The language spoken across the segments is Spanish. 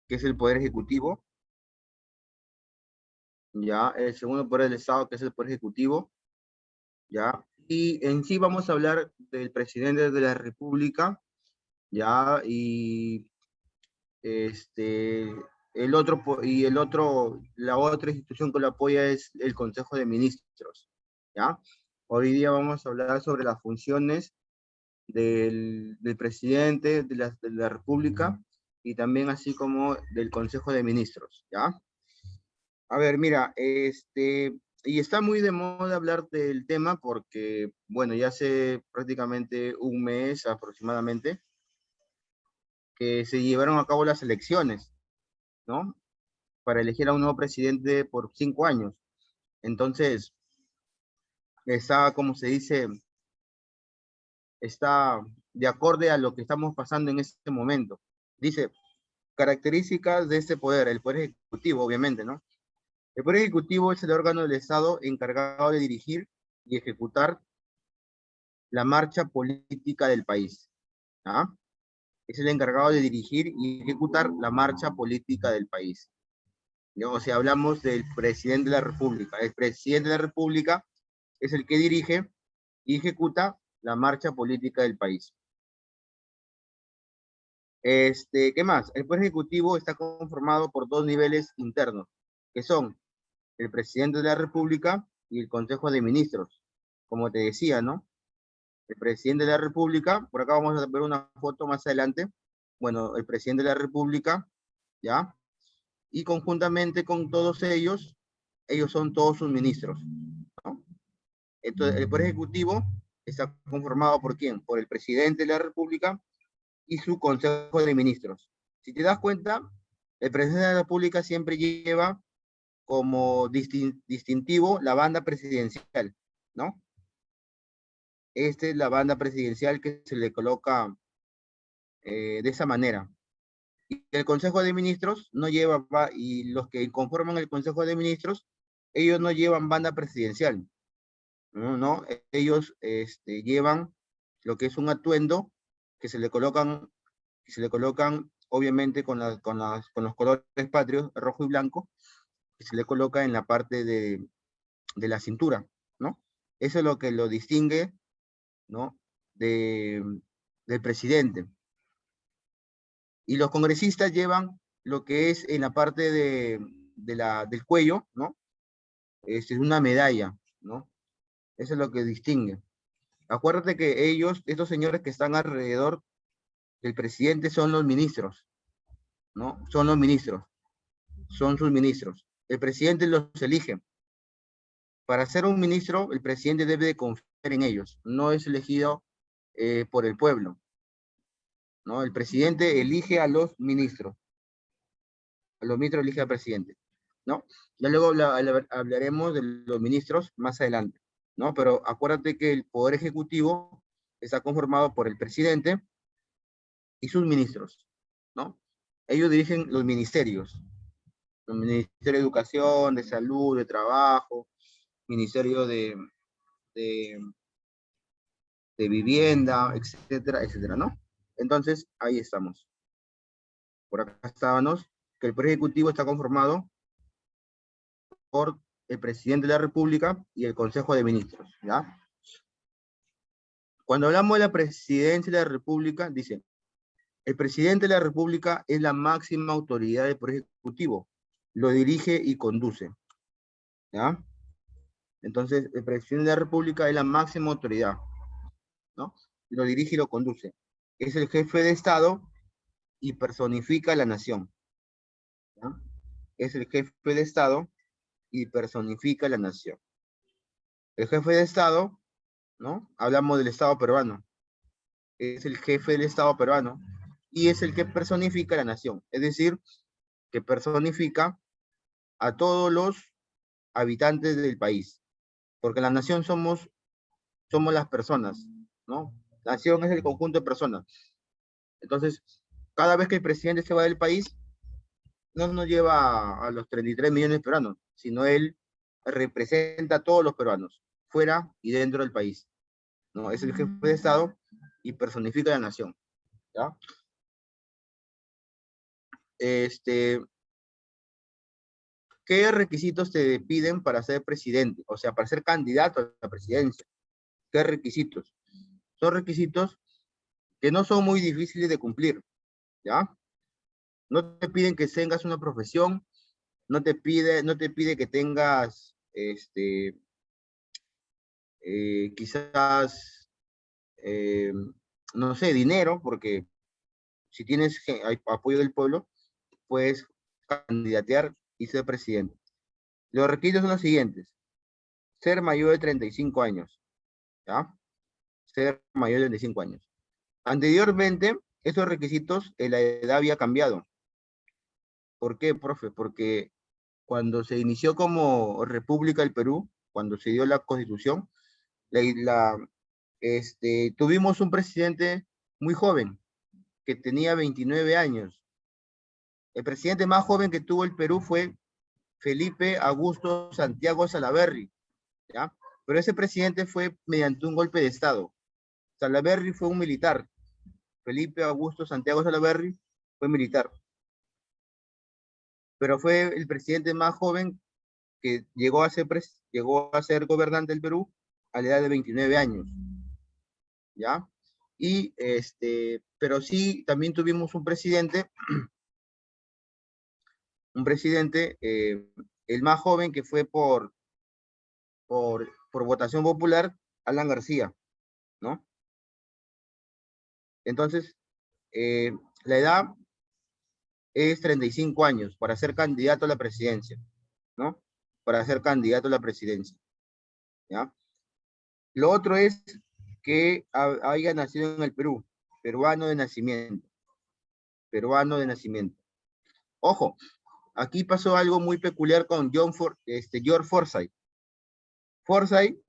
que es el Poder Ejecutivo, ¿ya? El segundo poder del Estado, que es el Poder Ejecutivo, ¿ya? Y en sí vamos a hablar del presidente de la República, ¿ya? Y este, la otra institución que lo apoya es el Consejo de Ministros, ¿ya? Hoy día vamos a hablar sobre las funciones del presidente de la República y también así como del Consejo de Ministros, ¿ya? A ver, mira, y está muy de moda hablar del tema porque, bueno, ya hace prácticamente un mes aproximadamente que se llevaron a cabo las elecciones, ¿no? Para elegir a un nuevo presidente por 5 años. Entonces, está, como se dice, está de acorde a lo que estamos pasando en este momento. Dice, características de este poder, el poder ejecutivo, obviamente, ¿no? El poder ejecutivo es el órgano del Estado encargado de dirigir y ejecutar la marcha política del país. ¿Ah? Es el encargado de dirigir y ejecutar la marcha política del país. ¿No? O sea, hablamos del presidente de la República. El presidente de la República es el que dirige y ejecuta la marcha política del país. ¿Qué más? El Poder Ejecutivo está conformado por dos niveles internos, que son el presidente de la República y el Consejo de Ministros. Como te decía, ¿no? El presidente de la República, por acá vamos a ver una foto más adelante. Bueno, el presidente de la República, ¿ya? Y conjuntamente con todos ellos son todos sus ministros, ¿no? Entonces, el Poder Ejecutivo está conformado por ¿quién? Por el presidente de la República y su Consejo de Ministros. Si te das cuenta, el presidente de la República siempre lleva como distintivo la banda presidencial, ¿no? Esta es la banda presidencial que se le coloca de esa manera. Y el Consejo de Ministros no lleva, y los que conforman el Consejo de Ministros, ellos no llevan banda presidencial, ¿no? ¿No? Ellos llevan lo que es un atuendo que se le colocan, obviamente con los colores patrios, rojo y blanco, que se le coloca en la parte de la cintura, ¿no? Eso es lo que lo distingue, ¿no? Del presidente. Y los congresistas llevan lo que es en la parte del cuello, ¿no? Es una medalla, ¿no? Eso es lo que distingue. Acuérdate que estos señores que están alrededor del presidente son los ministros, ¿no? Son los ministros, son sus ministros. El presidente los elige. Para ser un ministro, el presidente debe de confiar en ellos. No es elegido por el pueblo, ¿no? El presidente elige a los ministros. A los ministros elige al presidente, ¿no? Ya luego hablaremos de los ministros más adelante, ¿no? Pero acuérdate que el Poder Ejecutivo está conformado por el presidente y sus ministros, ¿no? Ellos dirigen los ministerios, el Ministerio de Educación, de Salud, de Trabajo, Ministerio de, de Vivienda, etcétera, etcétera, ¿no? Entonces, ahí estamos. Por acá estábamos, que el Poder Ejecutivo está conformado por el presidente de la República y el Consejo de Ministros, ¿ya? Cuando hablamos de la presidencia de la República, dice, el presidente de la República es la máxima autoridad del Poder Ejecutivo, lo dirige y conduce, ¿ya? Entonces, el presidente de la República es la máxima autoridad, ¿no? Lo dirige y lo conduce. Es el jefe de Estado y personifica la nación, ¿ya? Es el jefe de Estado y personifica la nación. El jefe de Estado, ¿no? Hablamos del Estado peruano. Es el jefe del Estado peruano y es el que personifica la nación. Es decir, que personifica a todos los habitantes del país. Porque la nación somos las personas, ¿no? La nación es el conjunto de personas. Entonces, cada vez que el presidente se va del país, no nos lleva a los 33 millones de peruanos, sino él representa a todos los peruanos, fuera y dentro del país, ¿no? Es el jefe de Estado y personifica la nación, ¿ya? ¿qué requisitos te piden para ser presidente? O sea, para ser candidato a la presidencia. ¿Qué requisitos? Son requisitos que no son muy difíciles de cumplir, ¿ya? No te piden que tengas una profesión, no te pide que tengas, quizás, no sé, dinero, porque si tienes apoyo del pueblo, puedes candidatear y ser presidente. Los requisitos son los siguientes: ser mayor de 35 años, ¿ya? Ser mayor de 35 años. Anteriormente, esos requisitos, la edad había cambiado. ¿Por qué, profe? Porque cuando se inició como República del Perú, cuando se dio la Constitución, tuvimos un presidente muy joven, que tenía 29 años. El presidente más joven que tuvo el Perú fue Felipe Augusto Santiago Salaverry, ¿ya? Pero ese presidente fue mediante un golpe de Estado. Salaverry fue un militar. Felipe Augusto Santiago Salaverry fue militar. Pero fue el presidente más joven que llegó a ser gobernante del Perú a la edad de 29 años, ¿ya? Y pero sí, también tuvimos un presidente, el más joven, que fue por votación popular, Alan García, ¿no? Entonces, la edad es 35 años para ser candidato a la presidencia, ¿no? Para ser candidato a la presidencia, ¿ya? Lo otro es que haya nacido en el Perú, peruano de nacimiento, peruano de nacimiento. Ojo, aquí pasó algo muy peculiar con George Forsyth. Forsyth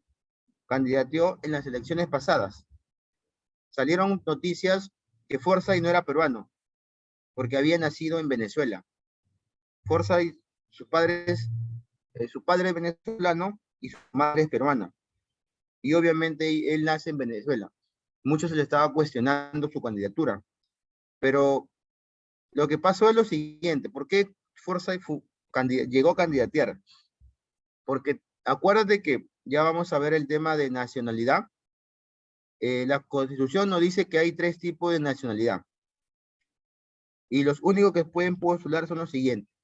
candidateó en las elecciones pasadas. Salieron noticias que Forsyth no era peruano, porque había nacido en Venezuela. Forsyth, su padre es venezolano y su madre es peruana. Y obviamente él nace en Venezuela. Muchos se le estaba cuestionando su candidatura. Pero lo que pasó es lo siguiente: ¿por qué Forsyth llegó a candidatear? Porque acuérdate que ya vamos a ver el tema de nacionalidad. La Constitución nos dice que hay 3 tipos de nacionalidad. Y los únicos que pueden postular son los siguientes.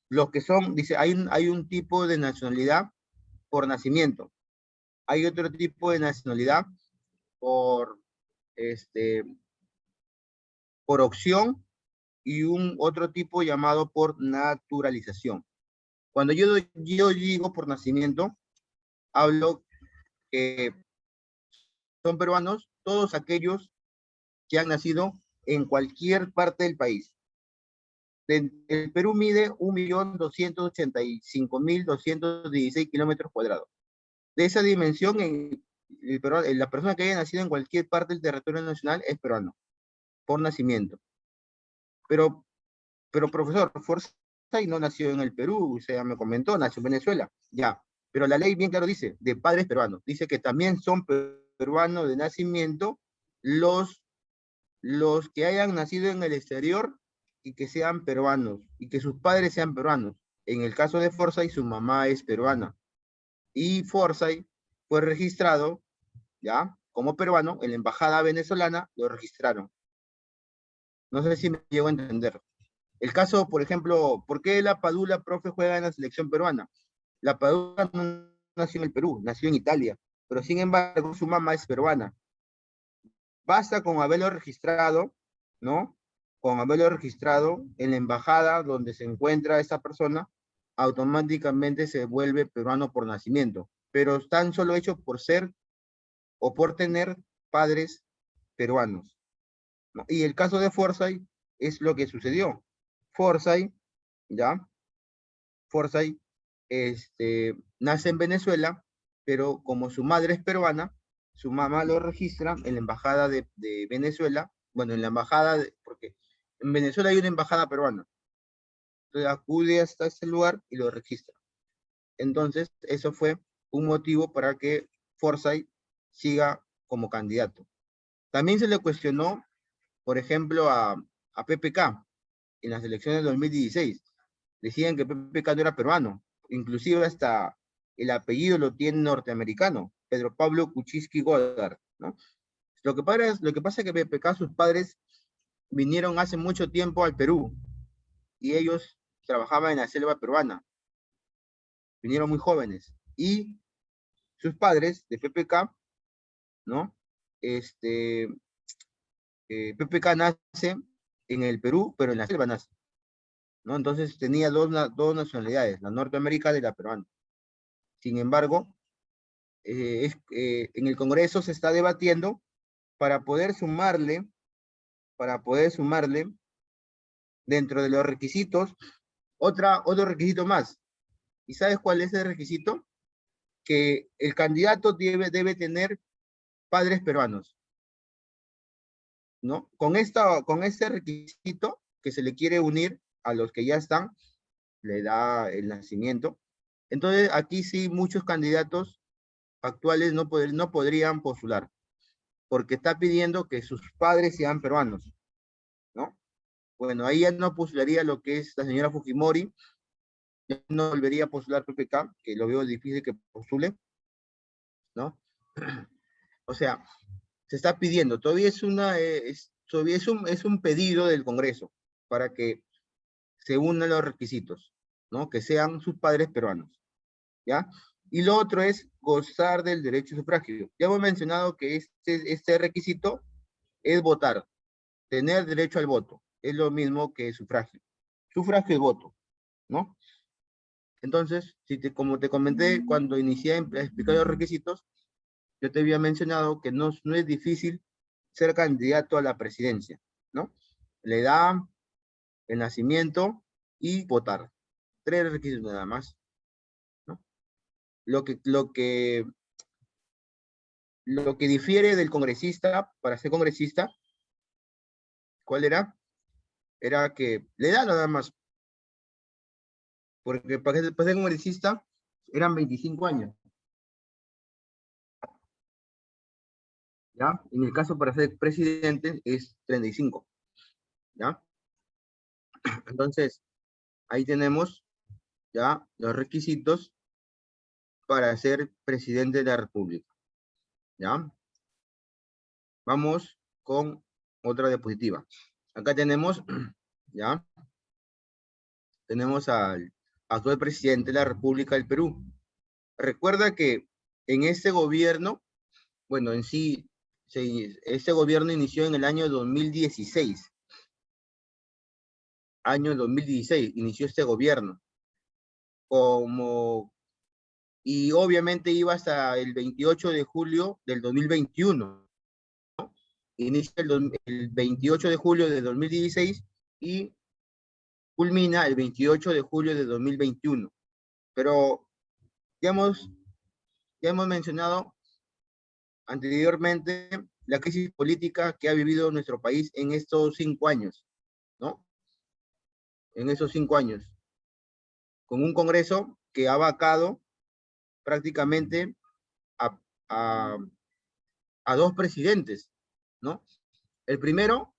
Los que son, dice, hay un tipo de nacionalidad por nacimiento. Hay otro tipo de nacionalidad por, por opción, y un otro tipo llamado por naturalización. Cuando yo digo por nacimiento, hablo que son peruanos todos aquellos que han nacido en cualquier parte del país. El Perú mide 1.285.216 kilómetros cuadrados. De esa dimensión, la persona que haya nacido en cualquier parte del territorio nacional es peruano, por nacimiento. Pero profesor, Forsyth no nació en el Perú, o sea, me comentó, nació en Venezuela, ya. Pero la ley bien claro dice, de padres peruanos. Dice que también son peruanos de nacimiento los que hayan nacido en el exterior y que sean peruanos, y que sus padres sean peruanos. En el caso de Forsyth, su mamá es peruana. Y Forsyth fue registrado, ¿ya?, como peruano. En la embajada venezolana lo registraron. No sé si me llego a entender. El caso, por ejemplo, ¿por qué la Padula, profe, juega en la selección peruana? La Padula no nació en el Perú, nació en Italia, pero sin embargo su mamá es peruana. Basta con haberlo registrado, ¿no? Con haberlo registrado en la embajada donde se encuentra esa persona, automáticamente se vuelve peruano por nacimiento, pero tan solo hecho por ser o por tener padres peruanos, ¿no? Y el caso de Forsyth es lo que sucedió. Forsyth, ¿ya? Forsyth nace en Venezuela, pero como su madre es peruana, su mamá lo registra en la embajada de Venezuela. Bueno, en la embajada, porque en Venezuela hay una embajada peruana. Entonces acude hasta ese lugar y lo registra. Entonces, eso fue un motivo para que Forsyth siga como candidato. También se le cuestionó, por ejemplo, a PPK. en las elecciones de 2016. Decían que PPK no era peruano, inclusive hasta el apellido lo tiene norteamericano, Pedro Pablo Kuczynski Goddard, ¿no? Lo que pasa es que PPK, sus padres vinieron hace mucho tiempo al Perú y ellos trabajaban en la selva peruana, vinieron muy jóvenes y sus padres de PPK, ¿no? PPK nace en el Perú, pero en la selva nace, ¿no? Entonces tenía dos nacionalidades, la norteamericana y la peruana. Sin embargo, en el Congreso se está debatiendo para poder sumarle dentro de los requisitos otro requisito más. ¿Y sabes cuál es el requisito? Que el candidato debe tener padres peruanos, ¿no? Con este requisito que se le quiere unir a los que ya están, le da el nacimiento. Entonces, aquí sí muchos candidatos actuales no podrían postular, porque está pidiendo que sus padres sean peruanos, ¿no? Bueno, ahí ya no postularía lo que es la señora Fujimori, ya no volvería a postular PPK, que lo veo difícil que postule, ¿no? O sea, se está pidiendo, todavía es un pedido del Congreso para que se unan los requisitos, ¿no? Que sean sus padres peruanos, ¿ya? Y lo otro es gozar del derecho de sufragio. Ya hemos mencionado que este requisito es votar, tener derecho al voto. Es lo mismo que sufragio. Sufragio es voto, ¿no? Entonces, como te comenté cuando inicié a explicar los requisitos, yo te había mencionado que no es difícil ser candidato a la presidencia, ¿no? La edad, el nacimiento y votar. 3 requisitos nada más, ¿no? Lo que difiere del congresista, para ser congresista, ¿cuál era? Era que la edad nada más. Porque para ser congresista eran 25 años, ¿ya? En el caso para ser presidente es 35, ¿ya? Entonces, ahí tenemos ya los requisitos para ser presidente de la República, ¿ya? Vamos con otra diapositiva. Acá tenemos, ¿ya? Tenemos al actual presidente de la República del Perú. Recuerda que en este gobierno, bueno, en sí, este gobierno inició en el año 2016. Año 2016 inició este gobierno. Y obviamente iba hasta el 28 de julio del 2021. Inicia el 28 de julio de 2016 y culmina el 28 de julio de 2021. Pero ya hemos mencionado anteriormente la crisis política que ha vivido nuestro país en estos 5 años, ¿no? En esos 5 años, con un Congreso que ha vacado prácticamente a, a, a 2 presidentes, ¿no? El primero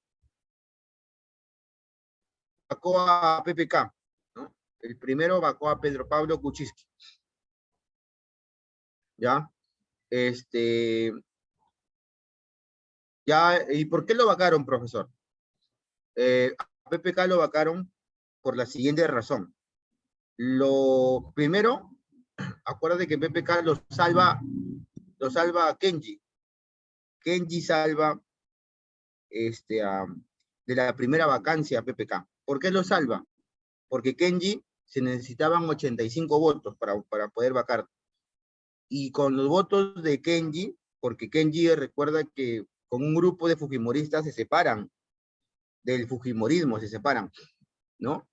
vacó a PPK, ¿no? El primero vacó a Pedro Pablo Kuczynski, ¿ya? ¿Y por qué lo vacaron, profesor? A PPK lo vacaron por la siguiente razón. Lo primero, acuérdate que PPK lo salva a Kenji. Kenji salva de la primera vacancia a PPK. ¿Por qué lo salva? Porque Kenji se necesitaban 85 votos para poder vacar. Y con los votos de Kenji, porque Kenji recuerda que con un grupo de fujimoristas se separan, del fujimorismo se separan, ¿no?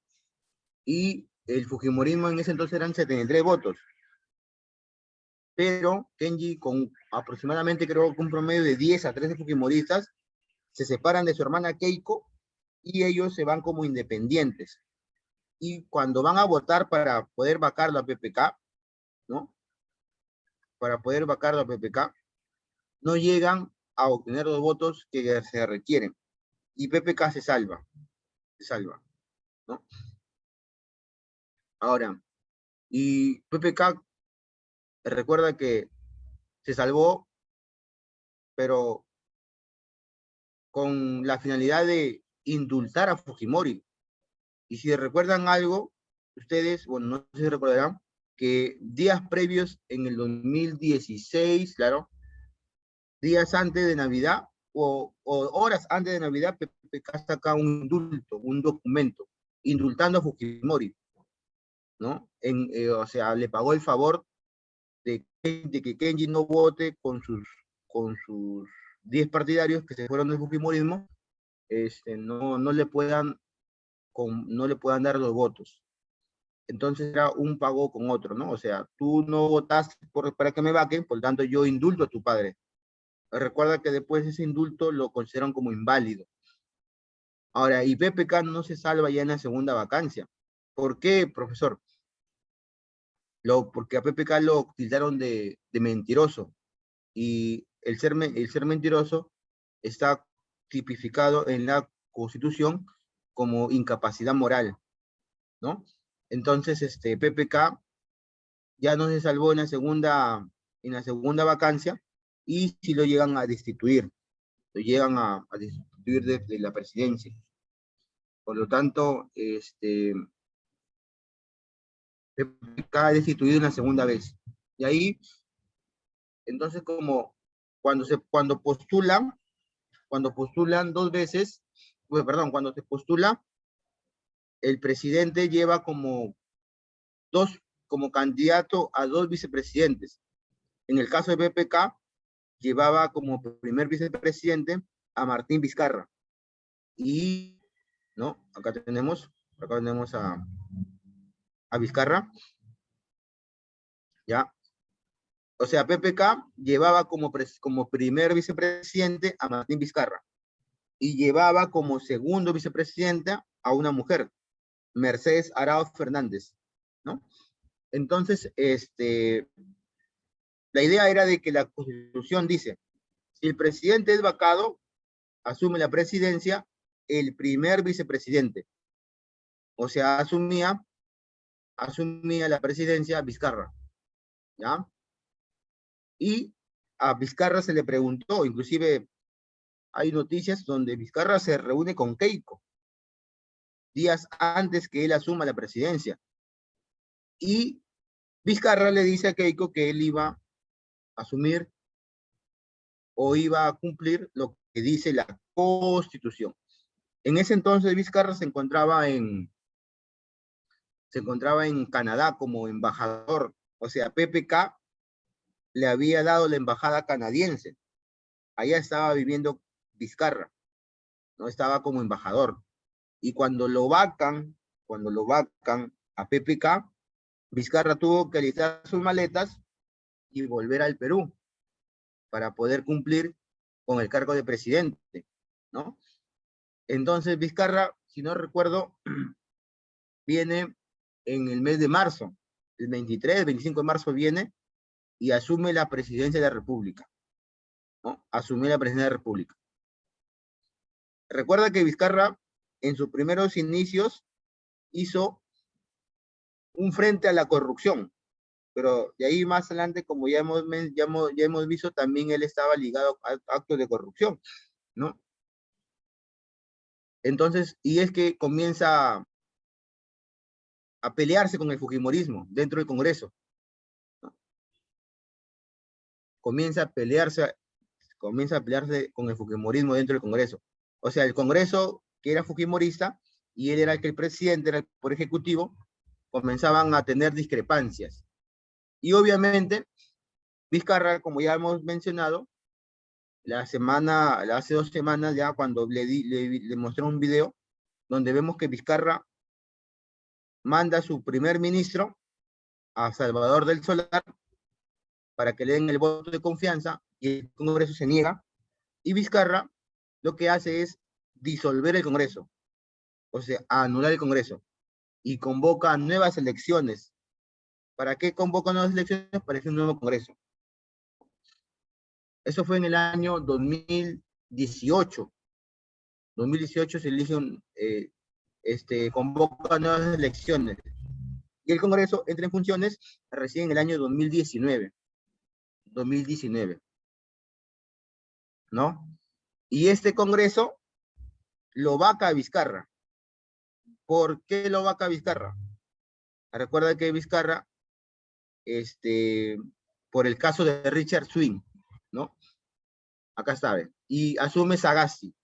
Y el fujimorismo en ese entonces eran 73 votos. Pero Kenji, con aproximadamente creo que un promedio de 10 a 13 fujimoristas, se separan de su hermana Keiko y ellos se van como independientes. Y cuando van a votar para poder vacarlo a PPK, ¿no? Para poder vacarlo a PPK, no llegan a obtener los votos que se requieren. Y PPK se salva. ¿no? Ahora, y PPK recuerda que se salvó, pero con la finalidad de indultar a Fujimori. Y si recuerdan algo, ustedes, bueno, no sé si recordarán, que días previos en el 2016, claro, días antes de Navidad o horas antes de Navidad, PPK saca un indulto, un documento, indultando a Fujimori, ¿no? O sea, le pagó el favor de que Kenji no vote con sus 10 partidarios que se fueron del Fujimorismo, no le puedan dar los votos. Entonces era un pago con otro, ¿no? O sea, tú no votaste para que me vaquen, por lo tanto yo indulto a tu padre. Recuerda que después ese indulto lo consideran como inválido. Ahora, y PPK no se salva ya en la segunda vacancia. ¿Por qué, profesor? Porque a PPK lo tildaron de mentiroso. Y el ser mentiroso está tipificado en la Constitución como incapacidad moral, ¿no? Entonces, PPK ya no se salvó en la segunda vacancia y si lo llegan a destituir, lo llegan a destituir de la presidencia. Por lo tanto, PPK destituido una segunda vez. Y ahí, entonces, como cuando postulan dos veces, pues, perdón, cuando se postula, el presidente lleva como candidato a dos vicepresidentes. En el caso de PPK, llevaba como primer vicepresidente a Martín Vizcarra. Y, ¿no? Acá tenemos a Vizcarra, ¿ya? O sea, PPK llevaba como primer vicepresidente a Martín Vizcarra y llevaba como segundo vicepresidente a una mujer, Mercedes Arauz Fernández, ¿no? Entonces, la idea era de que la Constitución dice, si el presidente es vacado, asume la presidencia el primer vicepresidente. O sea, asumía la presidencia Vizcarra, ¿ya? Y a Vizcarra se le preguntó, inclusive hay noticias donde Vizcarra se reúne con Keiko días antes que él asuma la presidencia. Y Vizcarra le dice a Keiko que él iba a asumir o iba a cumplir lo que dice la Constitución. En ese entonces Vizcarra se encontraba en Canadá como embajador, o sea, PPK le había dado la embajada canadiense. Allá estaba viviendo Vizcarra, no estaba como embajador. Y cuando lo vacan a PPK, Vizcarra tuvo que alistar sus maletas y volver al Perú para poder cumplir con el cargo de presidente, ¿no? Entonces Vizcarra, si no recuerdo, viene en el mes de marzo, el 23, el 25 de marzo viene y asume la presidencia de la República, ¿no? Asumió la presidencia de la República. Recuerda que Vizcarra, en sus primeros inicios, hizo un frente a la corrupción, pero de ahí más adelante, como ya hemos visto, también él estaba ligado a actos de corrupción, ¿no? Entonces, y es que comienza a pelearse con el fujimorismo dentro del Congreso, ¿no? Comienza a pelearse con el fujimorismo dentro del Congreso. O sea, el Congreso, que era fujimorista, y él era el presidente, era el poder ejecutivo, comenzaban a tener discrepancias. Y obviamente, Vizcarra, como ya hemos mencionado, hace 2 semanas ya, cuando le mostré un video, donde vemos que Vizcarra manda a su primer ministro, a Salvador del Solar, para que le den el voto de confianza, y el Congreso se niega, y Vizcarra lo que hace es disolver el Congreso, o sea, anular el Congreso, y convoca nuevas elecciones. ¿Para qué convoca nuevas elecciones? Para hacer un nuevo Congreso. Eso fue en el año 2018. 2018 se elige convoca nuevas elecciones. Y el Congreso entra en funciones recién en el año 2019. 2019. ¿No? Y este Congreso lo vaca a Vizcarra. ¿Por qué lo vaca a Vizcarra? Recuerda que Vizcarra, por el caso de Richard Swing, ¿no? Acá está, ¿ve? Y asume Sagasti.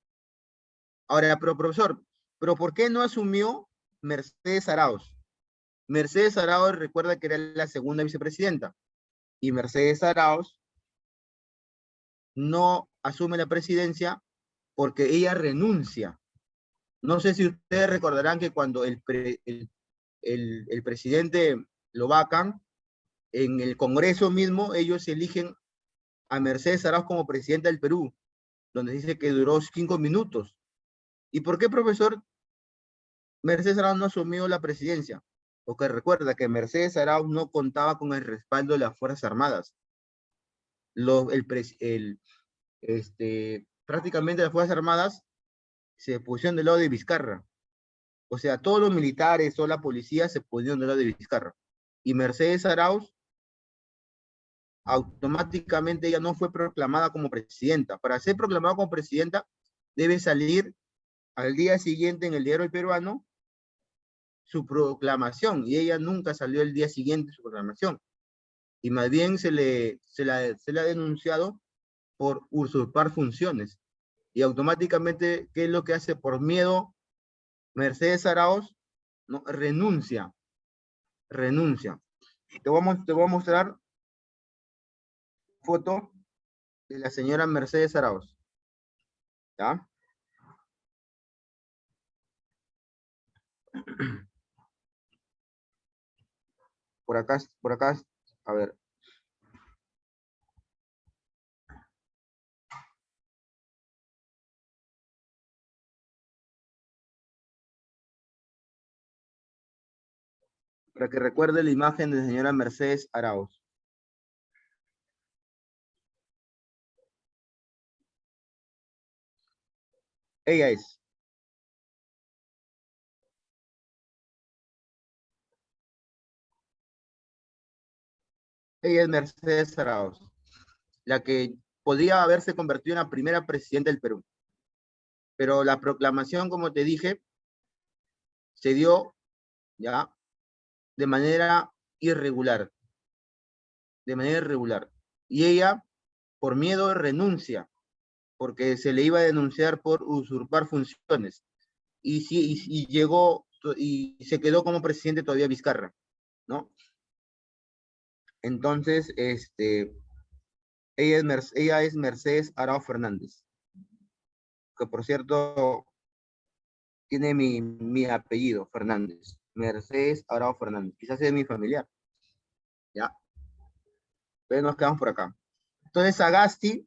Ahora, pero profesor, ¿pero por qué no asumió Mercedes Arauz? Mercedes Arauz, recuerda que era la segunda vicepresidenta, y Mercedes Arauz no asume la presidencia porque ella renuncia. No sé si ustedes recordarán que cuando el presidente lo vacan, en el Congreso mismo ellos eligen a Mercedes Arauz como presidenta del Perú, donde dice que duró 5 minutos. ¿Y por qué, profesor, Mercedes Arauz no asumió la presidencia? Porque recuerda que Mercedes Arauz no contaba con el respaldo de las Fuerzas Armadas. Prácticamente las Fuerzas Armadas se pusieron del lado de Vizcarra. O sea, todos los militares, toda la policía se pusieron del lado de Vizcarra. Y Mercedes Arauz, automáticamente ella no fue proclamada como presidenta. Para ser proclamada como presidenta, debe salir al día siguiente en el diario El Peruano su proclamación, y ella nunca salió el día siguiente su proclamación. Y más bien se le ha denunciado por usurpar funciones. Y automáticamente, ¿qué es lo que hace? Por miedo, Mercedes Arauz, ¿no? renuncia. Te voy a mostrar foto de la señora Mercedes Arauz. ¿Ya? Por acá, a ver. Para que recuerde la imagen de la señora Mercedes Arauz. Ella es. Ella es Mercedes Arauz, la que podría haberse convertido en la primera presidenta del Perú. Pero la proclamación, como te dije, se dio ya de manera irregular. De manera irregular. Y ella, por miedo, renuncia, porque se le iba a denunciar por usurpar funciones. Y llegó, y se quedó como presidente todavía Vizcarra, ¿no? Entonces, ella es Mercedes Arauz Fernández, que por cierto tiene mi apellido, Fernández. Mercedes Arauz Fernández. Quizás es mi familiar. Ya. Pero nos quedamos por acá. Entonces, Sagasti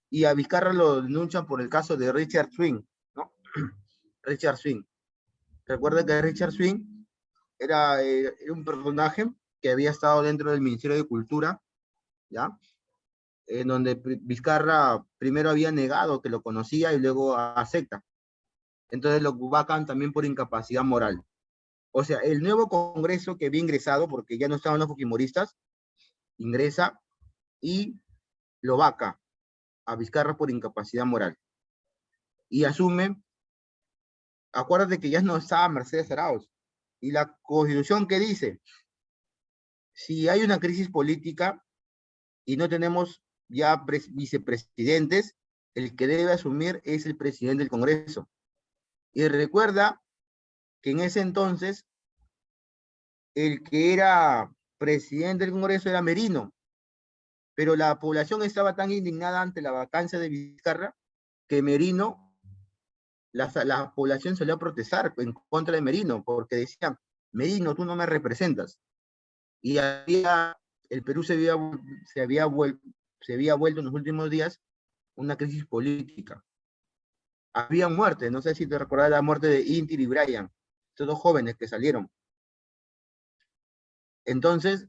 y a Vizcarra lo denuncian por el caso de Richard Swing, ¿no? Richard Swing. Recuerda que Richard Swing era un personaje que había estado dentro del Ministerio de Cultura, ¿ya? En donde Vizcarra primero había negado que lo conocía y luego acepta. Entonces lo vacan también por incapacidad moral. O sea, el nuevo Congreso que había ingresado, porque ya no estaban los fujimoristas, ingresa y lo vaca a Vizcarra por incapacidad moral. Y asume, acuérdate que ya no estaba Mercedes Arauz. Y la Constitución, ¿qué dice? Si hay una crisis política y no tenemos ya vicepresidentes, el que debe asumir es el presidente del Congreso. Y recuerda que en ese entonces el que era presidente del Congreso era Merino, pero la población estaba tan indignada ante la vacancia de Vizcarra que Merino, la población salió a protestar en contra de Merino, porque decían, Merino, tú no me representas. Y el Perú se había vuelto en los últimos días una crisis política. Había muertes, no sé si te recuerdas la muerte de Inti y Brian, estos dos jóvenes que salieron. Entonces,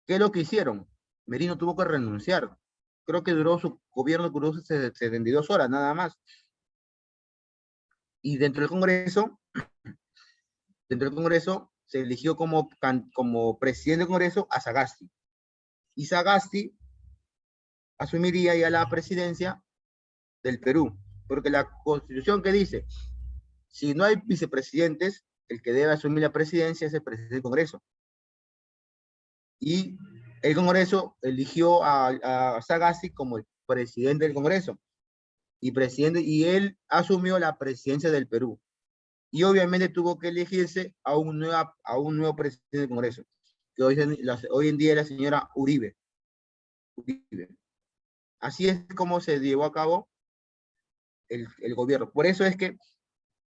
¿qué es lo que hicieron? Merino tuvo que renunciar. Creo que su gobierno duró 72 horas, nada más. Y dentro del Congreso se eligió como presidente del Congreso a Sagasti. Y Sagasti asumiría ya la presidencia del Perú, porque la Constitución que dice, si no hay vicepresidentes, el que debe asumir la presidencia es el presidente del Congreso. Y el Congreso eligió a Sagasti como el presidente del Congreso. Y él asumió la presidencia del Perú. Y obviamente tuvo que elegirse a un nuevo presidente del Congreso, que hoy en día es la señora Uribe. Así es como se llevó a cabo el gobierno. Por eso es que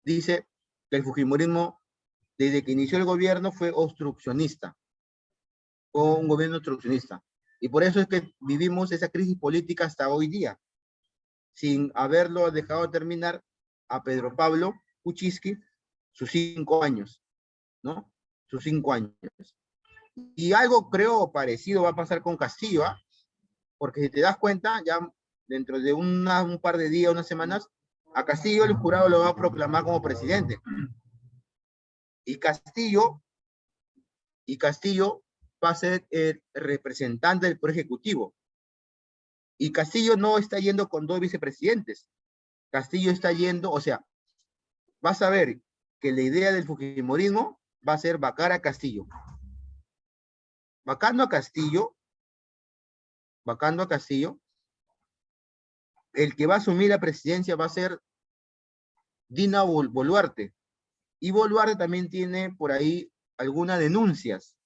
dice que el Fujimorismo, desde que inició el gobierno, fue obstruccionista, o un gobierno obstruccionista. Y por eso es que vivimos esa crisis política hasta hoy día, sin haberlo dejado terminar a Pedro Pablo Kuczynski sus 5 años, ¿no? Sus 5 años. Y algo creo parecido va a pasar con Castillo, ¿eh? Porque si te das cuenta, ya dentro de un par de días, unas semanas, a Castillo el jurado lo va a proclamar como presidente. Y Castillo va a ser el representante del Poder Ejecutivo. Y Castillo no está yendo con 2 vicepresidentes. Castillo está yendo, o sea, vas a ver que la idea del fujimorismo va a ser vacar a Castillo. Vacando a Castillo, el que va a asumir la presidencia va a ser Dina Boluarte. Y Boluarte también tiene por ahí algunas denuncias.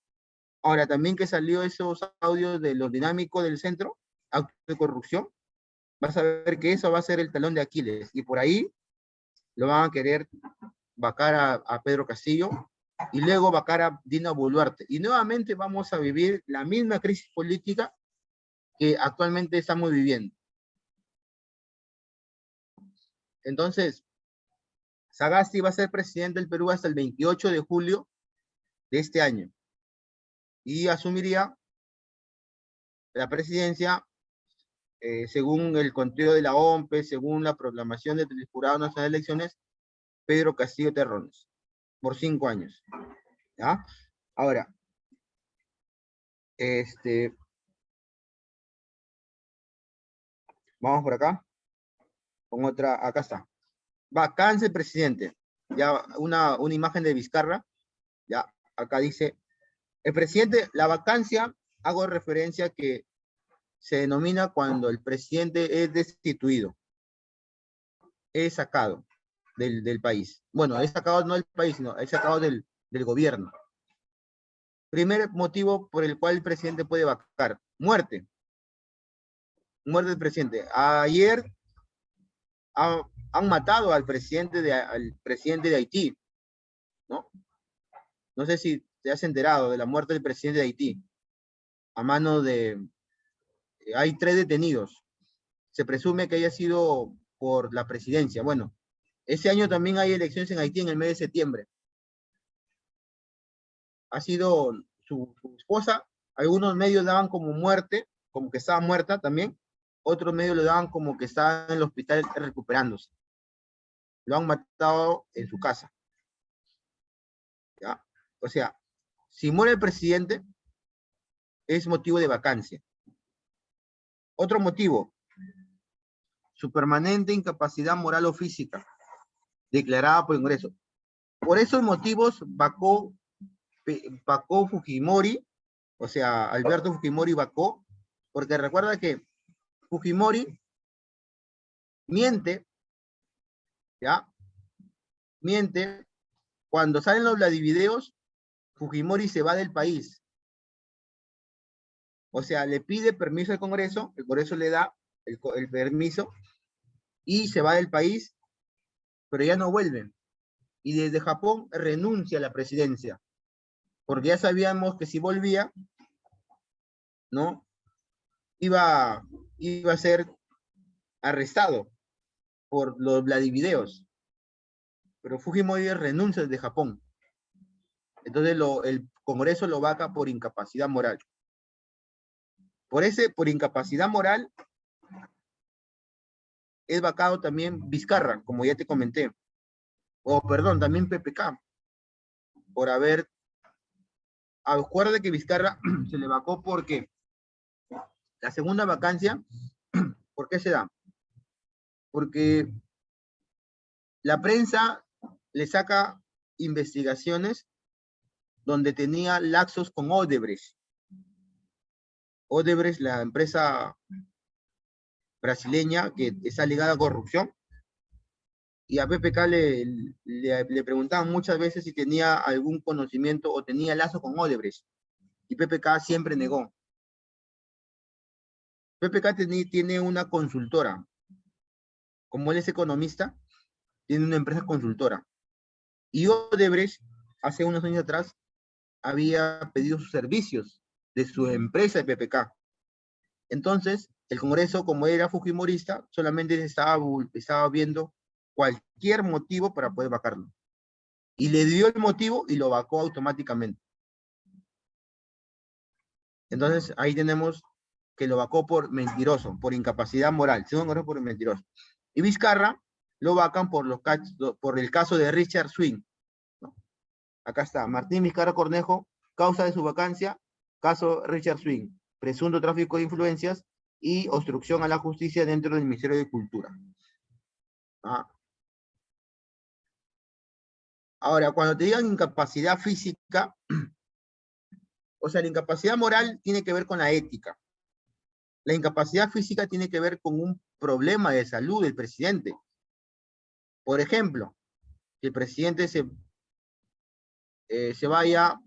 Ahora, también que salió esos audios de los dinámicos del centro, actos de corrupción, vas a ver que eso va a ser el talón de Aquiles. Y por ahí lo van a querer vacar a Pedro Castillo y luego vacar a Dina Boluarte. Y nuevamente vamos a vivir la misma crisis política que actualmente estamos viviendo. Entonces, Sagasti va a ser presidente del Perú hasta el 28 de julio de este año. Y asumiría la presidencia según el conteo de la OMPE, según la proclamación del Jurado Nacional de Elecciones, Pedro Castillo Terrones, por 5 años. ¿Ya? Ahora, vamos por acá, con otra, acá está. Vacancia el presidente. Ya una imagen de Vizcarra, ya acá dice, el presidente, la vacancia, hago referencia que se denomina cuando el presidente es destituido, es sacado del país. Bueno, es sacado no del país, sino es sacado del gobierno. Primer motivo por el cual el presidente puede vacar, muerte. Muerte del presidente. Ayer han matado al presidente de Haití, ¿no? No sé si te has enterado de la muerte del presidente de Haití. A mano de... Hay 3 detenidos. Se presume que haya sido por la presidencia. Bueno, ese año también hay elecciones en Haití en el mes de septiembre. Ha sido su esposa. Algunos medios daban como muerte, como que estaba muerta también. Otros medios le daban como que estaba en el hospital recuperándose. Lo han matado en su casa. ¿Ya? O sea, si muere el presidente, es motivo de vacancia. Otro motivo, su permanente incapacidad moral o física, declarada por el Congreso. Por esos motivos vacó Fujimori, o sea, Alberto Fujimori vacó, porque recuerda que Fujimori miente, ¿ya? Miente. Cuando salen los Vladivideos, Fujimori se va del país. O sea, le pide permiso al Congreso, el Congreso le da el permiso y se va del país, pero ya no vuelve. Y desde Japón renuncia a la presidencia, porque ya sabíamos que si volvía, ¿no? Iba a ser arrestado por los Vladivideos. Pero Fujimori renuncia desde Japón. Entonces el Congreso lo vaca por incapacidad moral. Por incapacidad moral es vacado también Vizcarra, como ya te comenté. o perdón, también PPK, por haber, acuérdate que Vizcarra se le vacó porque la segunda vacancia, ¿por qué se da? Porque la prensa le saca investigaciones donde tenía laxos con Odebrecht. Odebrecht, la empresa brasileña que está ligada a corrupción, y a PPK le preguntaban muchas veces si tenía algún conocimiento o tenía lazo con Odebrecht, y PPK siempre negó. PPK tiene una consultora, como él es economista, tiene una empresa consultora, y Odebrecht, hace unos años atrás, había pedido sus servicios de su empresa de PPK. Entonces, el Congreso, como era fujimorista, solamente estaba viendo cualquier motivo para poder vacarlo. Y le dio el motivo y lo vacó automáticamente. Entonces, ahí tenemos que lo vacó por mentiroso, por incapacidad moral, según Congreso por mentiroso. Y Vizcarra lo vacan por el caso de Richard Swing, ¿no? Acá está, Martín Vizcarra Cornejo, causa de su vacancia, caso Richard Swing, presunto tráfico de influencias y obstrucción a la justicia dentro del Ministerio de Cultura. ¿Ah? Ahora, cuando te digan incapacidad física, o sea, la incapacidad moral tiene que ver con la ética. La incapacidad física tiene que ver con un problema de salud del presidente. Por ejemplo, que el presidente se vaya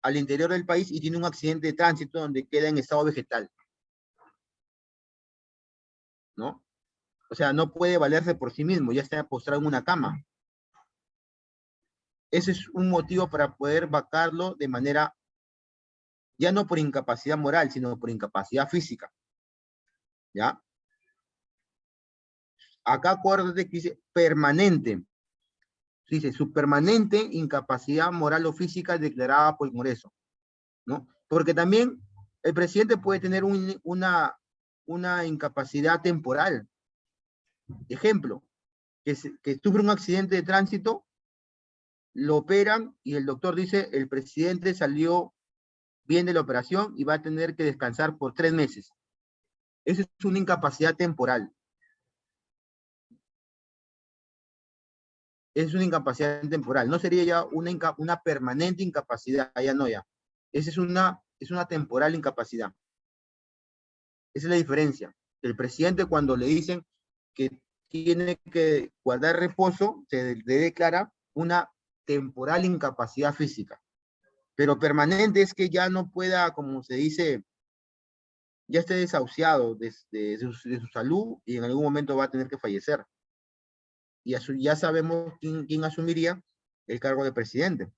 al interior del país y tiene un accidente de tránsito donde queda en estado vegetal, ¿no? O sea, no puede valerse por sí mismo, ya está postrado en una cama. Ese es un motivo para poder vacarlo de manera, ya no por incapacidad moral, sino por incapacidad física. ¿Ya? Acá acuérdate que dice permanente. Dice su permanente incapacidad moral o física declarada por el Congreso, ¿no? Porque también el presidente puede tener una incapacidad temporal. Ejemplo, que sufre un accidente de tránsito, lo operan y el doctor dice el presidente salió bien de la operación y va a tener que descansar por 3 meses. Esa es una incapacidad temporal. Es una incapacidad temporal. No sería ya una permanente incapacidad, ya no ya. Esa es una temporal incapacidad. Esa es la diferencia. El presidente cuando le dicen que tiene que guardar reposo, se le declara una temporal incapacidad física. Pero permanente es que ya no pueda, como se dice, ya esté desahuciado de su salud y en algún momento va a tener que fallecer. Y ya sabemos quién asumiría el cargo de presidente.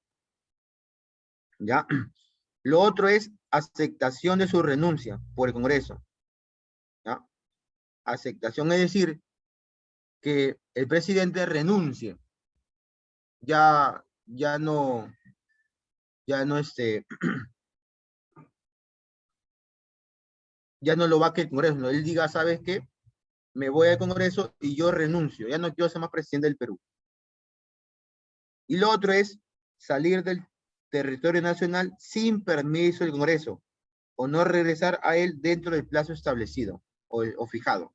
¿Ya? Lo otro es aceptación de su renuncia por el Congreso. ¿Ya? Aceptación es decir que el presidente renuncie. Ya no ya no lo va a que el Congreso, no, él diga, ¿sabes qué? Me voy al Congreso y yo renuncio, ya no quiero ser más presidente del Perú. Y lo otro es salir del territorio nacional sin permiso del Congreso o no regresar a él dentro del plazo establecido o fijado.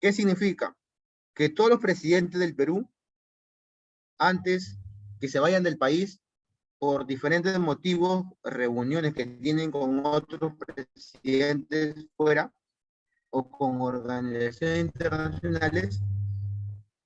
¿Qué significa? Que todos los presidentes del Perú, antes que se vayan del país, por diferentes motivos, reuniones que tienen con otros presidentes fuera o con organizaciones internacionales,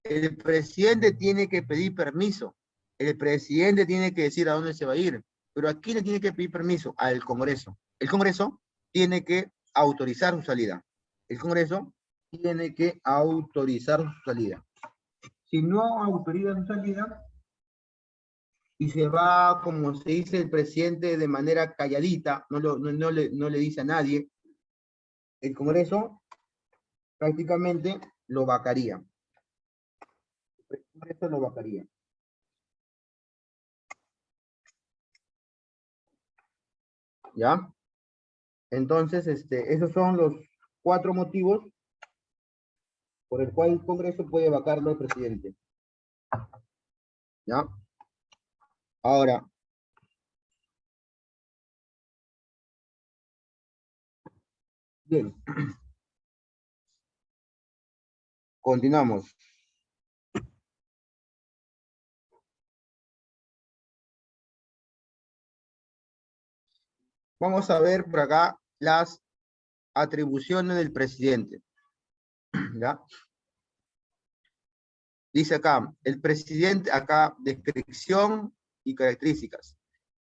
el presidente tiene que pedir permiso. El presidente tiene que decir a dónde se va a ir. Pero ¿a quién le tiene que pedir permiso? Al Congreso. El Congreso tiene que autorizar su salida. El Congreso tiene que autorizar su salida. Si no autoriza su salida y se va, como se dice el presidente, de manera calladita, no le dice a nadie, el Congreso prácticamente lo vacaría. El Congreso lo vacaría. ¿Ya? Entonces, esos son los 4 motivos por el cual el Congreso puede vacarlo al presidente. ¿Ya? Ahora, bien, continuamos. Vamos a ver por acá las atribuciones del presidente. ¿Ya? Dice acá, el presidente, acá, descripción y características.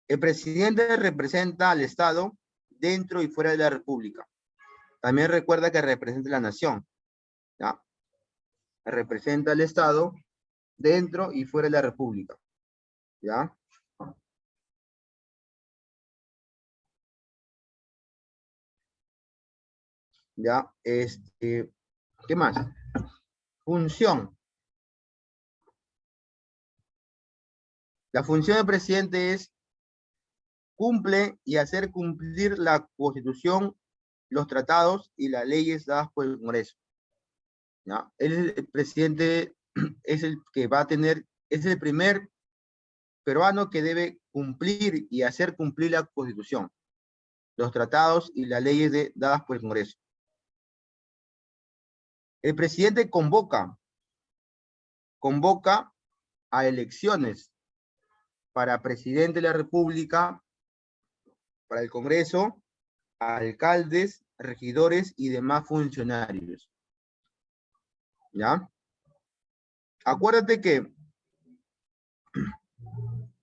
El presidente representa al Estado dentro y fuera de la República. También recuerda que representa a la nación. ¿Ya? Representa al Estado dentro y fuera de la República. ¿Ya? ¿Ya? ¿Qué más? Función. La función del presidente es cumple y hacer cumplir la Constitución, los tratados y las leyes dadas por el Congreso. ¿Ya? El presidente es el que va a tener, es el primer peruano que debe cumplir y hacer cumplir la Constitución, los tratados y las leyes dadas por el Congreso. El presidente convoca a elecciones para presidente de la República, para el Congreso, alcaldes, regidores y demás funcionarios. ¿Ya? Acuérdate que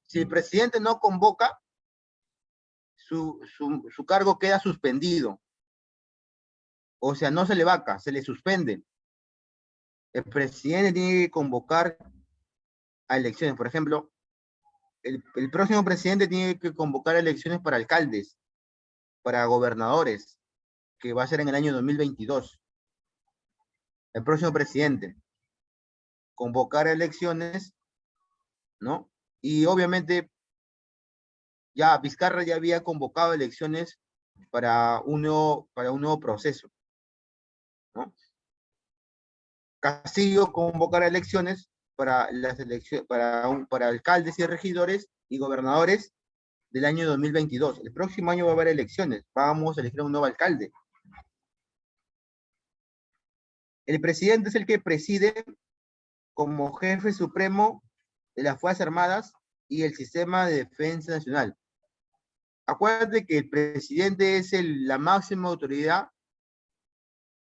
si el presidente no convoca, su cargo queda suspendido. O sea, no se le vaca, se le suspende. El presidente tiene que convocar a elecciones. Por ejemplo, el próximo presidente tiene que convocar elecciones para alcaldes, para gobernadores, que va a ser en el año 2022. El próximo presidente convocar elecciones, ¿no? Y obviamente ya Vizcarra ya había convocado elecciones para un nuevo proceso, ¿no? Castillo convocará elecciones para las elecciones para alcaldes y regidores y gobernadores del año 2022. El próximo año va a haber elecciones. Vamos a elegir un nuevo alcalde. El presidente es el que preside como jefe supremo de las Fuerzas Armadas y el sistema de defensa nacional. Acuérdate que el presidente es la máxima autoridad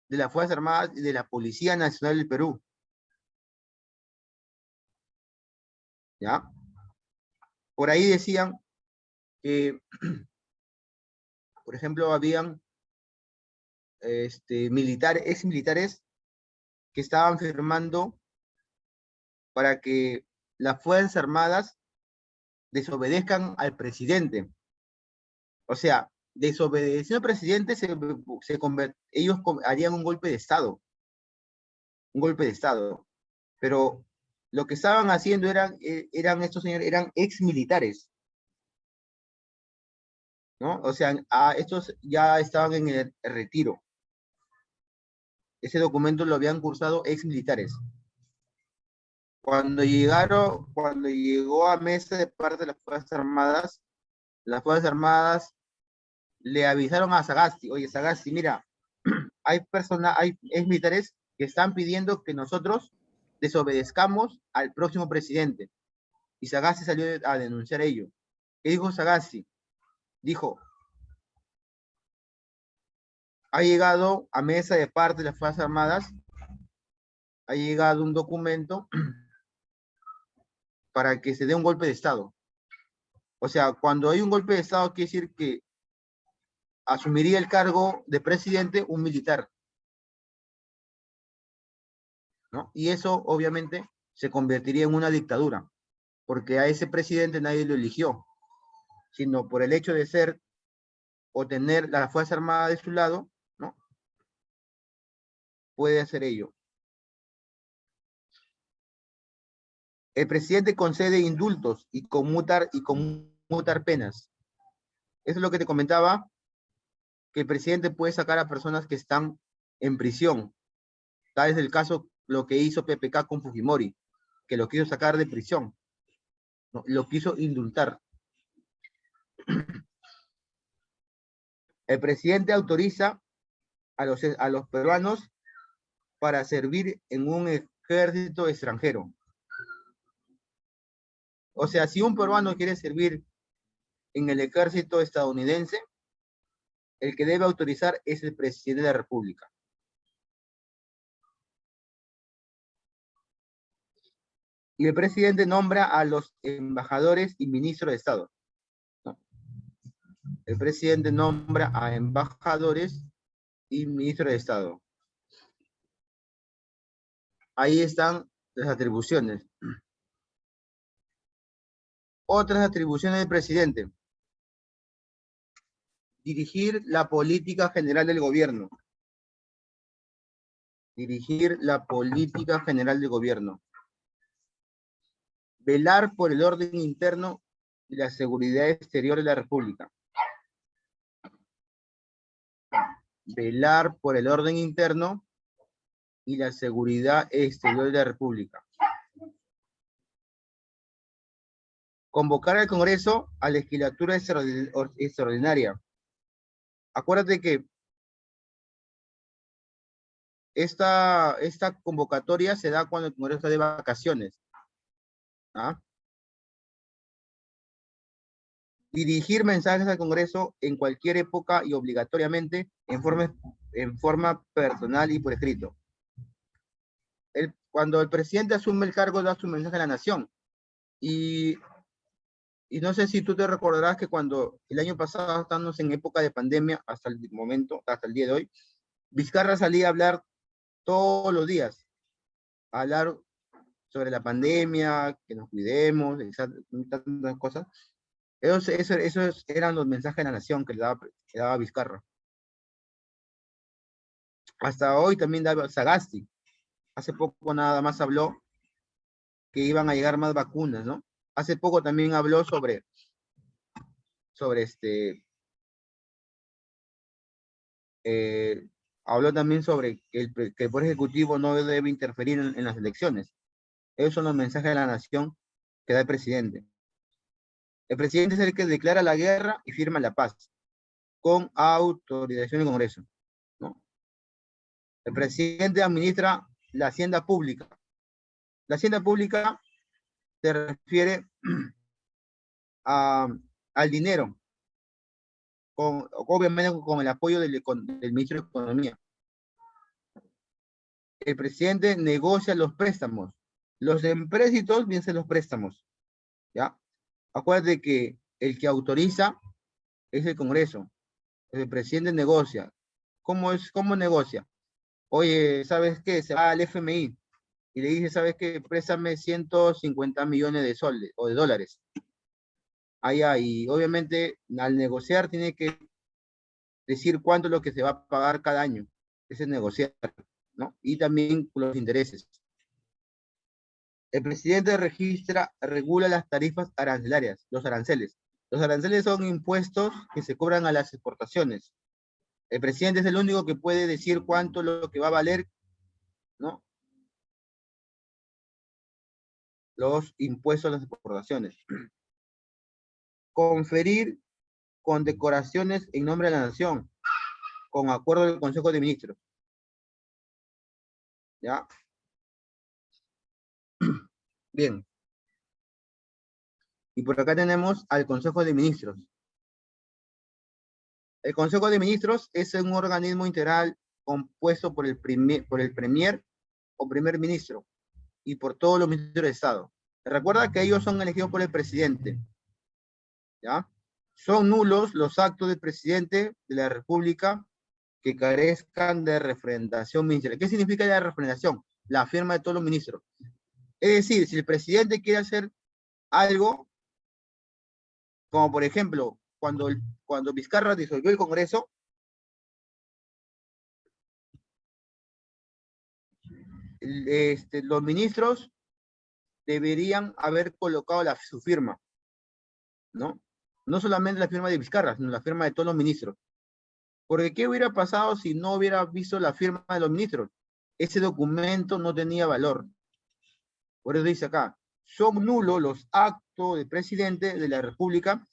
de las Fuerzas Armadas y de la Policía Nacional del Perú. ¿Ya? Por ahí decían que, por ejemplo, habían ex militares que estaban firmando para que las Fuerzas Armadas desobedezcan al presidente. O sea, desobedeciendo al presidente, ellos harían un golpe de Estado. Un golpe de Estado. Pero lo que estaban haciendo eran estos señores, eran ex militares, ¿no? O sea, estos ya estaban en el retiro. Ese documento lo habían cursado ex militares. Cuando llegó a mesa de parte de las Fuerzas Armadas le avisaron a Sagasti, oye Sagasti, mira, hay ex militares que están pidiendo que nosotros desobedezcamos al próximo presidente. Y Sagasti salió a denunciar ello. ¿Qué dijo Sagasti? Dijo, ha llegado a mesa de parte de las Fuerzas Armadas, ha llegado un documento para que se dé un golpe de Estado. O sea, cuando hay un golpe de Estado, quiere decir que asumiría el cargo de presidente un militar, ¿no? Y eso, obviamente, se convertiría en una dictadura, porque a ese presidente nadie lo eligió, sino por el hecho de ser o tener la Fuerza Armada de su lado, ¿no? Puede hacer ello. El presidente concede indultos y conmutar penas. Eso es lo que te comentaba, que el presidente puede sacar a personas que están en prisión. Tal es el caso lo que hizo PPK con Fujimori. que lo quiso sacar de prisión, ¿no? Lo quiso indultar. El presidente autoriza a los peruanos para servir en un ejército extranjero. O sea, si un peruano quiere servir en el ejército estadounidense, el que debe autorizar es el presidente de la República. Y el presidente nombra a los embajadores y ministros de Estado. ¿No? El presidente nombra a embajadores y ministros de Estado. Ahí están las atribuciones. Otras atribuciones del presidente. Dirigir la política general del gobierno. Dirigir la política general del gobierno. Velar por el orden interno y la seguridad exterior de la República. Velar por el orden interno y la seguridad exterior de la República. Convocar al Congreso a la legislatura extraordinaria. Acuérdate que esta convocatoria se da cuando el Congreso está de vacaciones. ¿Ah? Dirigir mensajes al Congreso en cualquier época y obligatoriamente en forma personal y por escrito. Cuando el presidente asume el cargo, da su mensaje a la nación. Y no sé si tú te recordarás que cuando el año pasado estábamos en época de pandemia, hasta el momento, hasta el día de hoy, Vizcarra salía a hablar todos los días, a hablar sobre la pandemia, que nos cuidemos, tantas cosas. Esos eran los mensajes de la nación que le daba Vizcarra. Hasta hoy también daba Sagasti. Hace poco nada más habló que iban a llegar más vacunas, ¿no? Hace poco también habló habló también sobre que el Poder Ejecutivo no debe interferir en las elecciones. Esos son los mensajes de la nación que da el presidente. El presidente es el que declara la guerra y firma la paz, con autorización del Congreso, ¿no? El presidente administra la hacienda pública. La hacienda pública se refiere al dinero, obviamente con el apoyo del ministro de Economía. El presidente negocia los préstamos. Los empréstitos bien los préstamos, ¿ya? Acuérdate que el que autoriza es el Congreso. El presidente negocia. ¿Cómo negocia? Oye, ¿sabes qué? Se va al FMI y le dice, ¿sabes qué? Préstame 150 millones de soles o de dólares. Allá, y obviamente al negociar tiene que decir cuánto es lo que se va a pagar cada año. Ese es negociar, ¿no? Y también los intereses. El presidente regula las tarifas arancelarias, los aranceles. Los aranceles son impuestos que se cobran a las exportaciones. El presidente es el único que puede decir cuánto es lo que va a valer, ¿no? Los impuestos a las exportaciones. Conferir condecoraciones en nombre de la nación, con acuerdo del Consejo de Ministros. ¿Ya? Bien. Y por acá tenemos al Consejo de Ministros. El Consejo de Ministros es un organismo integral compuesto por el Premier o Primer Ministro y por todos los ministros de Estado. Recuerda que ellos son elegidos por el presidente. ¿Ya? Son nulos los actos del presidente de la República que carezcan de refrendación ministerial. ¿Qué significa la refrendación? La firma de todos los ministros. Es decir, si el presidente quiere hacer algo, como por ejemplo, cuando Vizcarra disolvió el Congreso, los ministros deberían haber colocado su firma, ¿no? No solamente la firma de Vizcarra, sino la firma de todos los ministros. Porque ¿qué hubiera pasado si no hubiera visto la firma de los ministros? Ese documento no tenía valor. Por eso dice acá, son nulos los actos del presidente de la República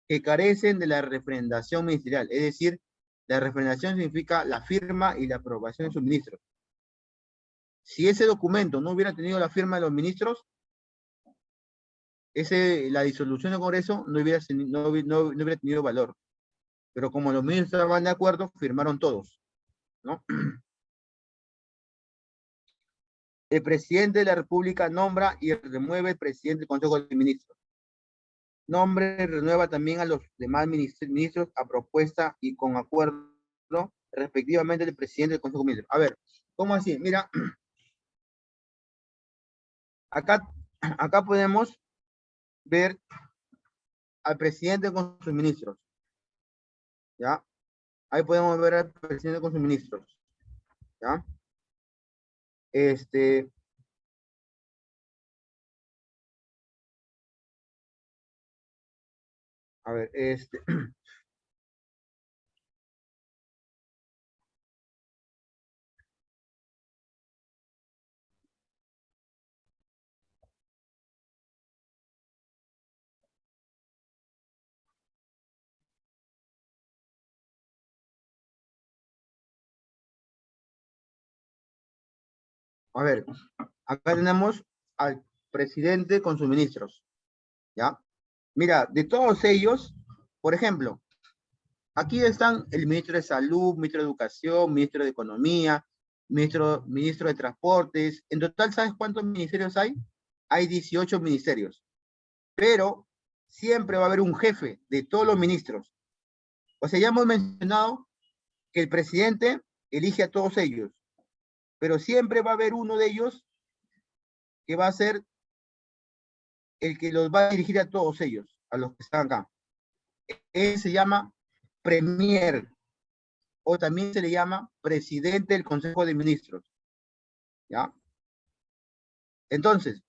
que carecen de la refrendación ministerial. Es decir, la refrendación significa la firma y la aprobación de sus ministros. Si ese documento no hubiera tenido la firma de los ministros, la disolución del Congreso no hubiera tenido valor. Pero como los ministros estaban de acuerdo, firmaron todos, ¿no? El presidente de la República nombra y remueve el presidente del Consejo de Ministros. Nombra y renueva también a los demás ministros a propuesta y con acuerdo, respectivamente, del presidente del Consejo de Ministros. A ver, ¿cómo así? Mira, acá podemos ver al presidente con sus ministros, ¿ya? Ahí podemos ver al presidente con sus ministros, ¿ya? A ver, acá tenemos al presidente con sus ministros, ¿ya? Mira, de todos ellos, por ejemplo, aquí están el ministro de Salud, ministro de Educación, ministro de Economía, ministro de Transportes. En total, ¿sabes cuántos ministerios hay? Hay 18 ministerios. Pero siempre va a haber un jefe de todos los ministros. O sea, ya hemos mencionado que el presidente elige a todos ellos, pero siempre va a haber uno de ellos que va a ser el que los va a dirigir a todos ellos, a los que están acá. Él se llama Premier, o también se le llama presidente del Consejo de Ministros, ¿ya? Entonces,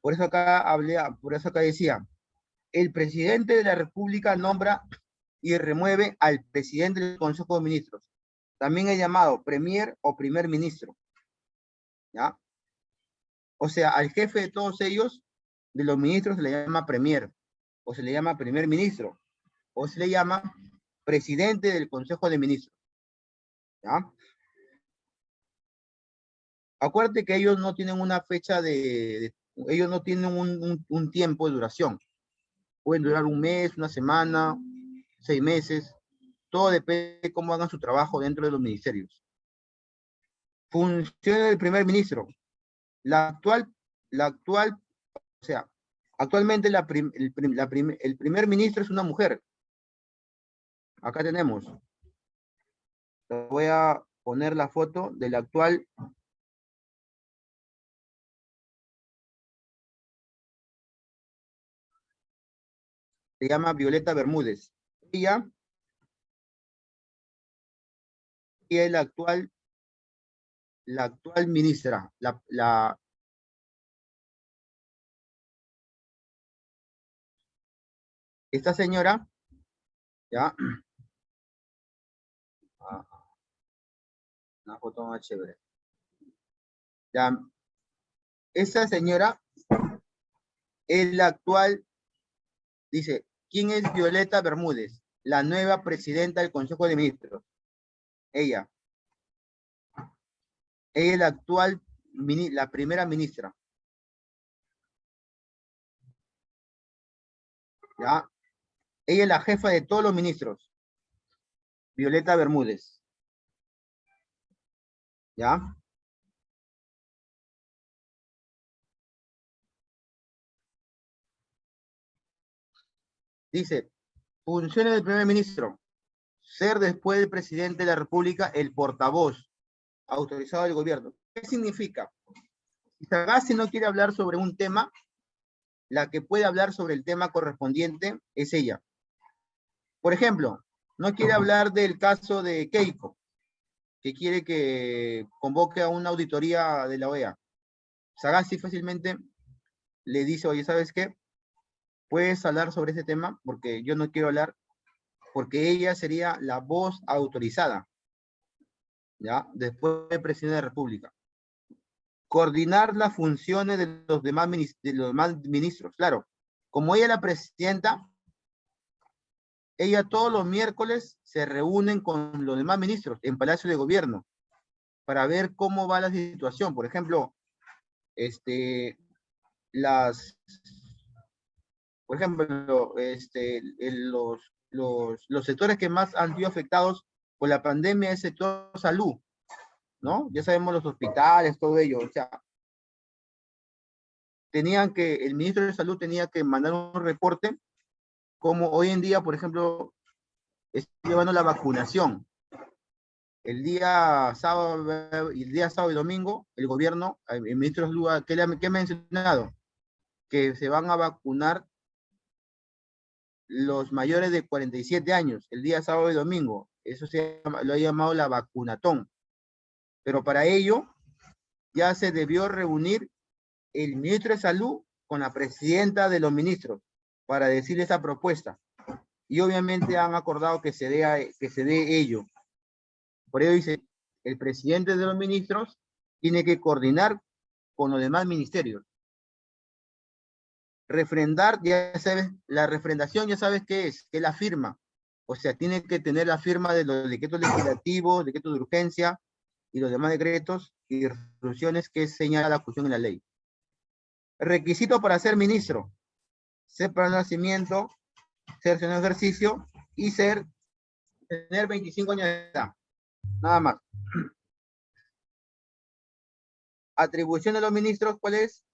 por eso acá decía, el presidente de la República nombra y remueve al presidente del Consejo de Ministros. También es llamado premier o primer ministro, ¿ya? O sea, al jefe de todos ellos, de los ministros, se le llama premier, o se le llama primer ministro, o se le llama presidente del Consejo de Ministros, ¿ya? Acuérdate que ellos no tienen una fecha ellos no tienen un tiempo de duración. Pueden durar un mes, una semana, 6 meses. Todo depende de cómo hagan su trabajo dentro de los ministerios. Funciones del primer ministro. O sea, actualmente el primer ministro es una mujer. Acá tenemos. Voy a poner la foto del actual. Se llama Violeta Bermúdez. Ella es la actual ministra, esta señora, ya, una foto más chévere. Ya, esa señora es la actual, dice, ¿quién es Violeta Bermúdez? La nueva presidenta del Consejo de Ministros. Ella es la actual, la primera ministra. ¿Ya? Ella es la jefa de todos los ministros. Violeta Bermúdez. ¿Ya? Dice, funciones del primer ministro. Ser después del presidente de la República el portavoz autorizado del gobierno. ¿Qué significa? Si Sagasti no quiere hablar sobre un tema, la que puede hablar sobre el tema correspondiente es ella. Por ejemplo, no quiere hablar del caso de Keiko, que quiere que convoque a una auditoría de la OEA. Sagasti fácilmente le dice, oye, ¿sabes qué? Puedes hablar sobre ese tema porque yo no quiero hablar, porque ella sería la voz autorizada, ¿ya? Después del presidente de la República. coordinar las funciones de los demás ministros. Claro, como ella es la presidenta, ella todos los miércoles se reúnen con los demás ministros en Palacio de Gobierno para ver cómo va la situación. Por ejemplo, las, por ejemplo, los sectores que más han sido afectados por la pandemia es el sector salud, ¿no? Ya sabemos los hospitales, todo ello. O sea, el ministro de Salud tenía que mandar un reporte, como hoy en día, por ejemplo, está llevando la vacunación. El día sábado y domingo, el gobierno, el ministro de Salud, ¿qué ha mencionado? Que se van a vacunar los mayores de 47 años, el día sábado y domingo. Eso lo ha llamado la vacunatón. Pero para ello, ya se debió reunir el ministro de Salud con la presidenta de los ministros para decirle esa propuesta. Y obviamente han acordado que se dé ello. Por ello dice, el presidente de los ministros tiene que coordinar con los demás ministerios. Refrendar, ya sabes, la refrendación ya sabes qué es la firma. O sea, tiene que tener la firma de los decretos legislativos, decretos de urgencia y los demás decretos y resoluciones que señala la Constitución en la ley. Requisito para ser ministro: ser para el nacimiento, ser en ejercicio y tener 25 años de edad. Nada más. Atribución de los ministros, ¿cuál es?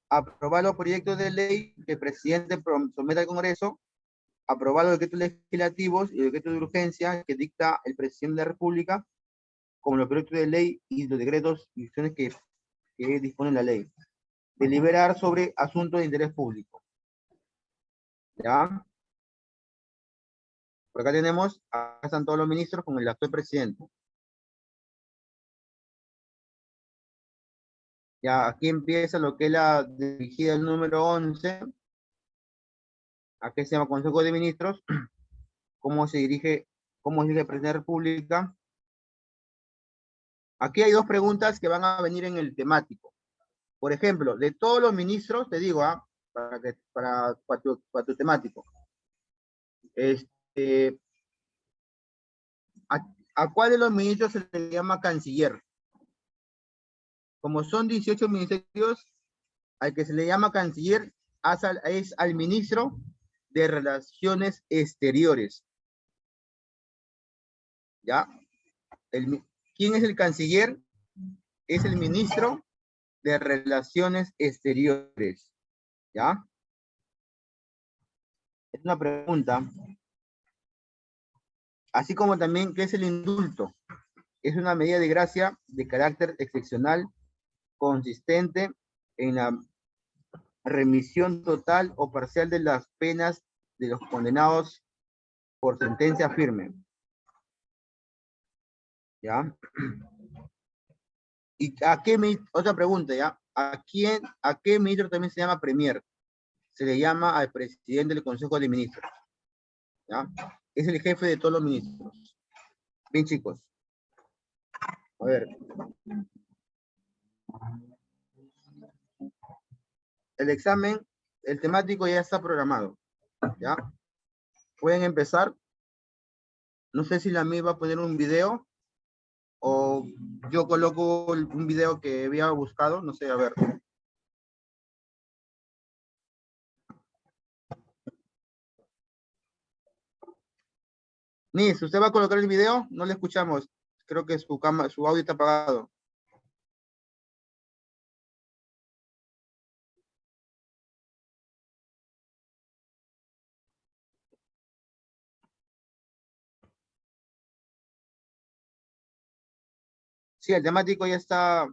Aprobar los proyectos de ley que el presidente somete al Congreso, aprobar los decretos legislativos y los decretos de urgencia que dicta el presidente de la República, como los proyectos de ley y los decretos y acciones que dispone la ley. Deliberar sobre asuntos de interés público. ¿Ya? Por acá tenemos, acá están todos los ministros con el actual presidente. Ya, aquí empieza lo que es la dirigida el número 11. Aquí se llama Consejo de Ministros. Cómo se dirige el presidente de la República. Aquí hay dos preguntas que van a venir en el temático. Por ejemplo, de todos los ministros, te digo, para tu temático, ¿a cuál de los ministros se le llama canciller? Como son 18 ministerios, al que se le llama canciller es al ministro de Relaciones Exteriores. ¿Ya? ¿Quién es el canciller? Es el ministro de Relaciones Exteriores. ¿Ya? Es una pregunta. Así como también, ¿qué es el indulto? Es una medida de gracia de carácter excepcional consistente en la remisión total o parcial de las penas de los condenados por sentencia firme. ¿Ya? ¿Y otra pregunta, ya? ¿A qué ministro también se llama premier? Se le llama al presidente del Consejo de Ministros. ¿Ya? Es el jefe de todos los ministros. Bien, chicos. A ver. El examen, el temático ya está programado. ¿Ya? Pueden empezar. No sé si la mía va a poner un video o yo coloco un video que había buscado, no sé, a ver. Nis, ¿usted va a colocar el video? No le escuchamos. Creo que su audio está apagado. Sí, el temático ya está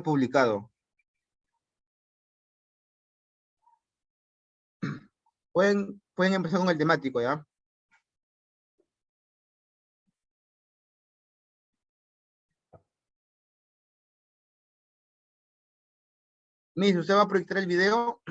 publicado. Pueden empezar con el temático, ¿ya? Miss, ¿usted va a proyectar el video?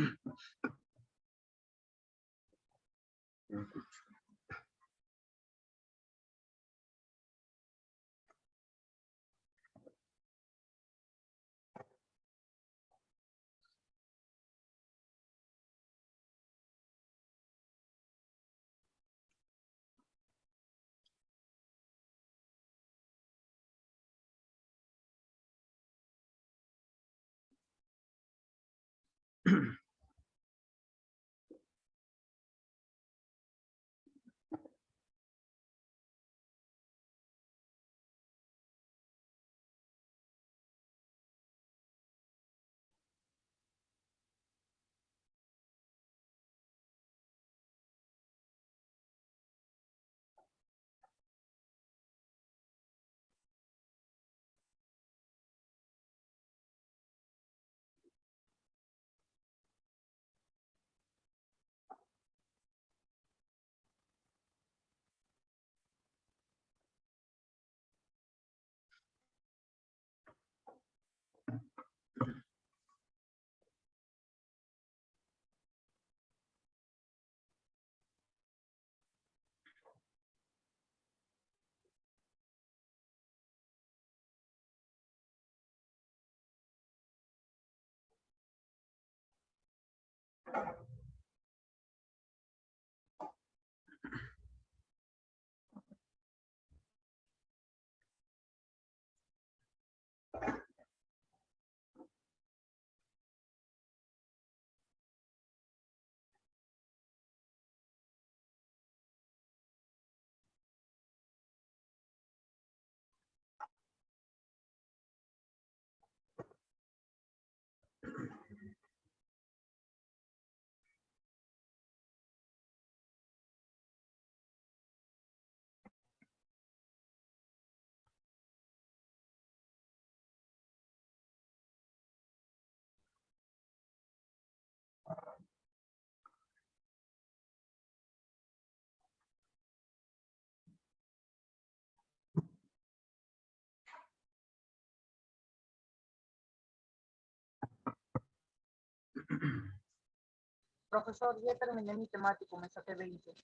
Profesor, ya terminé mi temático, me saqué 20.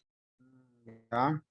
¿Ya?